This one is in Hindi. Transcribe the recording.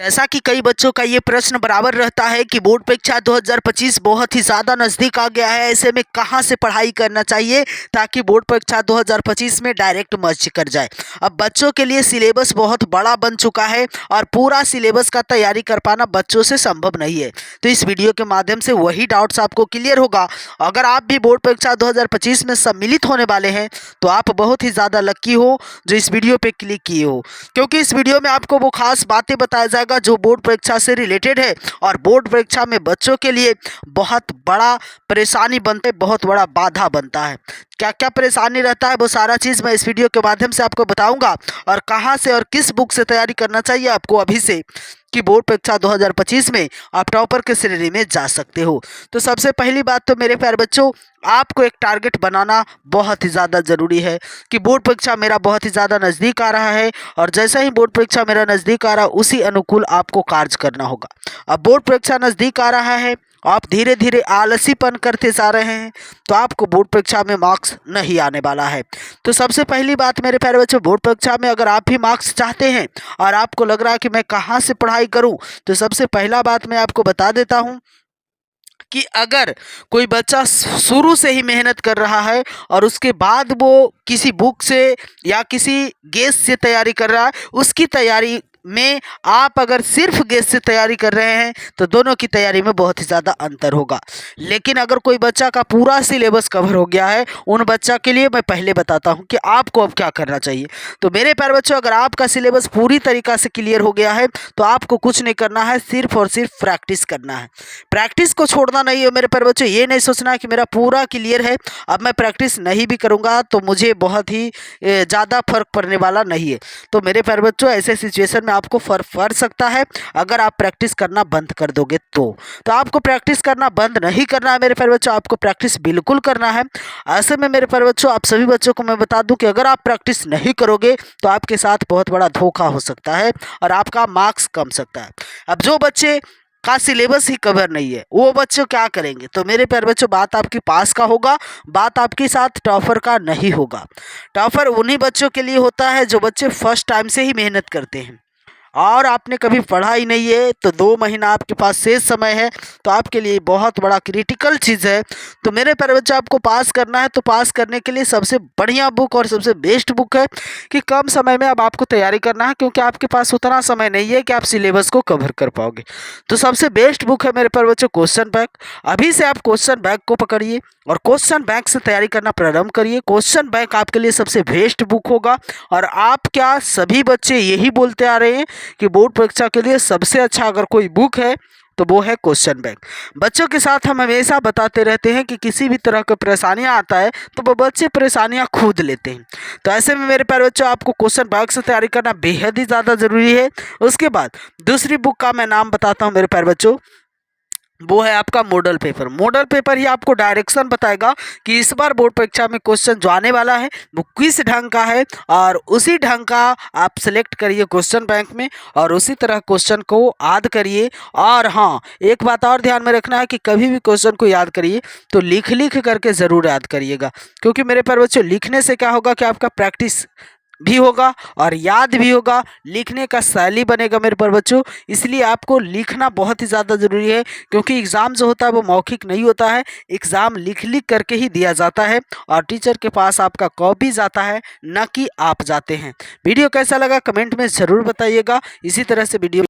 जैसा कि कई बच्चों का ये प्रश्न बराबर रहता है कि बोर्ड परीक्षा 2025 बहुत ही ज़्यादा नज़दीक आ गया है, ऐसे में कहाँ से पढ़ाई करना चाहिए ताकि बोर्ड परीक्षा 2025 में डायरेक्ट मर्ज कर जाए। अब बच्चों के लिए सिलेबस बहुत बड़ा बन चुका है और पूरा सिलेबस का तैयारी कर पाना बच्चों से संभव नहीं है। तो इस वीडियो के माध्यम से वही डाउट्स आपको क्लियर होगा। अगर आप भी बोर्ड परीक्षा 2025 में सम्मिलित होने वाले हैं तो आप बहुत ही ज़्यादा लक्की हो जो इस वीडियो पर क्लिक किए हो, क्योंकि इस वीडियो में आपको वो खास बातें बताया जाएगा जो बोर्ड परीक्षा से रिलेटेड है और बोर्ड परीक्षा में बच्चों के लिए बहुत बड़ा परेशानी बनते, बहुत बड़ा बाधा बनता है। क्या क्या परेशानी रहता है वो सारा चीज़ मैं इस वीडियो के माध्यम से आपको बताऊंगा और कहां से और किस बुक से तैयारी करना चाहिए आपको अभी से कि बोर्ड परीक्षा 2025 में आप टॉपर के श्रेणी में जा सकते हो। तो सबसे पहली बात तो मेरे प्यारे बच्चों, आपको एक टारगेट बनाना बहुत ही ज़्यादा ज़रूरी है कि बोर्ड परीक्षा मेरा बहुत ही ज़्यादा नज़दीक आ रहा है और जैसा ही बोर्ड परीक्षा मेरा नज़दीक आ रहा है उसी अनुकूल आपको कार्य करना होगा। अब बोर्ड परीक्षा नज़दीक आ रहा है, आप धीरे धीरे आलसीपन करते जा रहे हैं तो आपको बोर्ड परीक्षा में मार्क्स नहीं आने वाला है। तो सबसे पहली बात मेरे प्यारे बच्चों, बोर्ड परीक्षा में अगर आप भी मार्क्स चाहते हैं और आपको लग रहा है कि मैं कहाँ से पढ़ाई करूँ, तो सबसे पहला बात मैं आपको बता देता हूँ कि अगर कोई बच्चा शुरू से ही मेहनत कर रहा है और उसके बाद वो किसी बुक से या किसी गेस से तैयारी कर रहा है, उसकी तैयारी में आप अगर सिर्फ गेस से तैयारी कर रहे हैं तो दोनों की तैयारी में बहुत ही ज़्यादा अंतर होगा। लेकिन अगर कोई बच्चा का पूरा सिलेबस कवर हो गया है, उन बच्चा के लिए मैं पहले बताता हूं कि आपको अब क्या करना चाहिए। तो मेरे प्यारे बच्चों, अगर आपका सिलेबस पूरी तरीक़ा से क्लियर हो गया है तो आपको कुछ नहीं करना है, सिर्फ और सिर्फ प्रैक्टिस करना है। प्रैक्टिस को छोड़ना नहीं है मेरे प्यारे बच्चों। ये नहीं सोचना कि मेरा पूरा क्लियर है, अब मैं प्रैक्टिस नहीं भी करूँगा तो मुझे बहुत ही ज़्यादा फर्क पड़ने वाला नहीं है। तो मेरे प्यारे बच्चों, ऐसे सिचुएशन में आपको फर्क पड़ सकता है अगर आप प्रैक्टिस करना बंद कर दोगे तो आपको प्रैक्टिस करना बंद नहीं करना है मेरे प्यारे बच्चों, आपको प्रैक्टिस बिल्कुल करना है। ऐसे में मेरे प्यारे बच्चों, आप सभी बच्चों को मैं बता दूं कि अगर आप प्रैक्टिस नहीं करोगे तो आपके साथ बहुत बड़ा धोखा हो सकता है और आपका मार्क्स कम सकता है। अब जो बच्चे का सिलेबस ही कवर नहीं है वो बच्चों क्या करेंगे? तो मेरे प्यारे बच्चों, बात आपकी पास का होगा, बात आपके साथ टॉपर का नहीं होगा। टॉपर उन्हीं बच्चों के लिए होता है जो बच्चे फर्स्ट टाइम से ही मेहनत करते हैं और आपने कभी पढ़ा ही नहीं है, तो 2 महीना आपके पास शेष समय है, तो आपके लिए बहुत बड़ा क्रिटिकल चीज़ है। तो मेरे प्यारे बच्चों, आपको पास करना है तो पास करने के लिए सबसे बढ़िया बुक और सबसे बेस्ट बुक है कि कम समय में अब आपको तैयारी करना है, क्योंकि आपके पास उतना समय नहीं है कि आप सिलेबस को कवर कर पाओगे। तो सबसे बेस्ट बुक है मेरे प्यारे बच्चों क्वेश्चन बैंक। अभी से आप क्वेश्चन बैंक को पकड़िए और क्वेश्चन बैंक से तैयारी करना प्रारंभ करिए। क्वेश्चन बैंक आपके लिए सबसे बेस्ट बुक होगा और आप क्या सभी बच्चे यही बोलते आ रहे हैं कि बोर्ड परीक्षा के लिए सबसे अच्छा अगर कोई बुक है तो वो है क्वेश्चन बैंक। बच्चों के साथ हम हमेशा बताते रहते हैं कि किसी भी तरह का परेशानियां आता है तो वो बच्चे परेशानियां खुद लेते हैं। तो ऐसे में मेरे प्यारे बच्चों, आपको क्वेश्चन बैंक से तैयारी करना बेहद ही ज़्यादा ज़रूरी है। उसके बाद दूसरी बुक का मैं नाम बताता हूँ मेरे प्यारे बच्चों, वो है आपका मॉडल पेपर। मॉडल पेपर ही आपको डायरेक्शन बताएगा कि इस बार बोर्ड परीक्षा में क्वेश्चन जो आने वाला है वो किस ढंग का है और उसी ढंग का आप सेलेक्ट करिए क्वेश्चन बैंक में और उसी तरह क्वेश्चन को याद करिए। और हाँ, एक बात और ध्यान में रखना है कि कभी भी क्वेश्चन को याद करिए तो लिख करके ज़रूर याद करिएगा, क्योंकि मेरे प्यारे बच्चों, लिखने से क्या होगा कि आपका प्रैक्टिस भी होगा और याद भी होगा, लिखने का शैली बनेगा मेरे पर बच्चों। इसलिए आपको लिखना बहुत ही ज़्यादा ज़रूरी है, क्योंकि एग्ज़ाम जो होता है वो मौखिक नहीं होता है, एग्ज़ाम लिख करके ही दिया जाता है और टीचर के पास आपका कॉपी जाता है, न कि आप जाते हैं। वीडियो कैसा लगा कमेंट में ज़रूर बताइएगा। इसी तरह से वीडियो